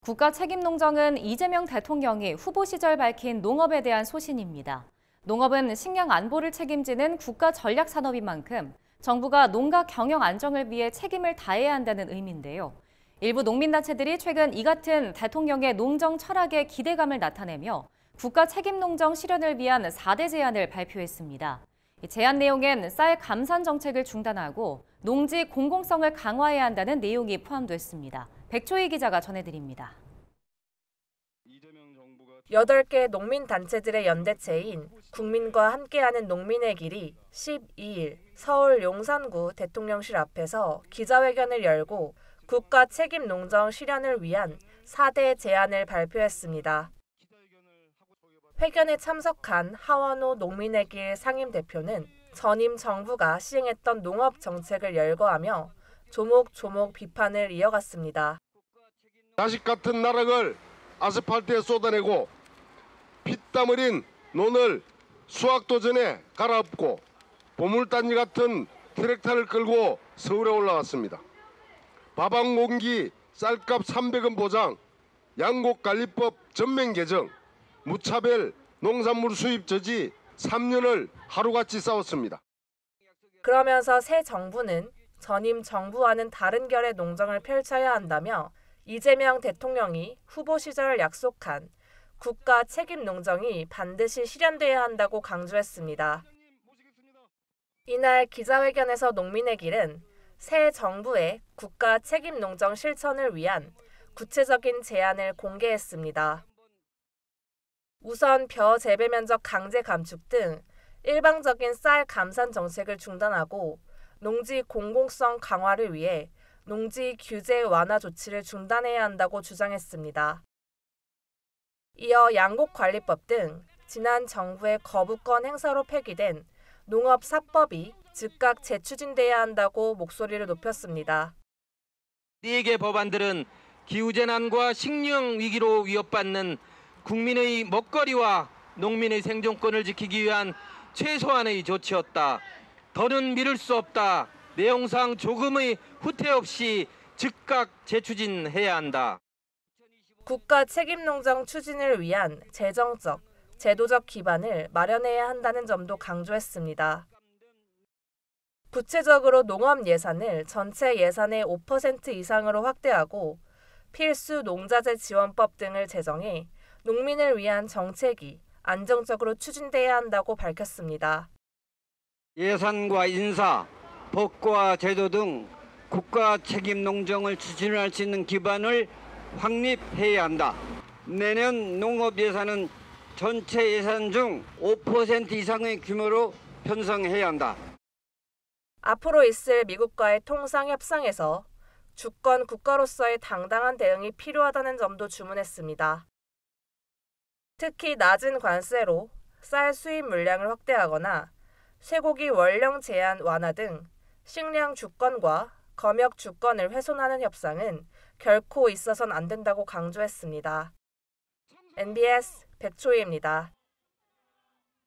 국가 책임농정은 이재명 대통령이 후보 시절 밝힌 농업에 대한 소신입니다. 농업은 식량 안보를 책임지는 국가 전략 산업인 만큼 정부가 농가 경영 안정을 위해 책임을 다해야 한다는 의미인데요. 일부 농민단체들이 최근 이 같은 대통령의 농정 철학에 기대감을 나타내며 국가 책임농정 실현을 위한 4대 제안을 발표했습니다. 제안 내용엔 쌀 감산 정책을 중단하고 농지 공공성을 강화해야 한다는 내용이 포함됐습니다. 백초희 기자가 전해드립니다. 8개 농민단체들의 연대체인 국민과 함께하는 농민의 길이 12일 서울 용산구 대통령실 앞에서 기자회견을 열고 국가 책임 농정 실현을 위한 4대 제안을 발표했습니다. 회견에 참석한 하원호 농민의 길 상임대표는 전임 정부가 시행했던 농업 정책을 열거하며 조목조목 비판을 이어갔습니다. 자식 같은 나락을 아스팔트에 쏟아내고 피땀 흘린 논을 수확도 전에 갈아엎고 보물단지 같은 트랙터를 끌고 서울에 올라왔습니다. 밥 한 공기 쌀값 300원 보장, 양곡관리법 전면 개정, 무차별 농산물 수입 저지 3년을 하루같이 싸웠습니다. 그러면서 새 정부는 전임 정부와는 다른 결의 농정을 펼쳐야 한다며 이재명 대통령이 후보 시절 약속한 국가 책임 농정이 반드시 실현돼야 한다고 강조했습니다. 이날 기자회견에서 농민의 길은 새 정부의 국가 책임 농정 실천을 위한 구체적인 제안을 공개했습니다. 우선 벼 재배 면적 강제 감축 등 일방적인 쌀 감산 정책을 중단하고 농지 공공성 강화를 위해 농지 규제 완화 조치를 중단해야 한다고 주장했습니다. 이어 양곡관리법 등 지난 정부의 거부권 행사로 폐기된 농업사법이 즉각 재추진돼야 한다고 목소리를 높였습니다. 4개 법안들은 기후재난과 식량위기로 위협받는 국민의 먹거리와 농민의 생존권을 지키기 위한 최소한의 조치였다. 더는 미룰 수 없다. 내용상 조금의 후퇴 없이 즉각 재추진해야 한다. 국가 책임농정 추진을 위한 재정적, 제도적 기반을 마련해야 한다는 점도 강조했습니다. 구체적으로 농업 예산을 전체 예산의 5% 이상으로 확대하고 필수 농자재 지원법 등을 제정해 농민을 위한 정책이 안정적으로 추진돼야 한다고 밝혔습니다. 예산과 인사, 법과 제도 등 국가 책임 농정을 추진할 수 있는 기반을 확립해야 한다. 내년 농업 예산은 전체 예산 중 5% 이상의 규모로 편성해야 한다. 앞으로 있을 미국과의 통상 협상에서 주권 국가로서의 당당한 대응이 필요하다는 점도 주문했습니다. 특히 낮은 관세로 쌀 수입 물량을 확대하거나 쇠고기 원령 제한 완화 등 식량 주권과 검역 주권을 훼손하는 협상은 결코 있어선 안 된다고 강조했습니다. NBS 백초희입니다.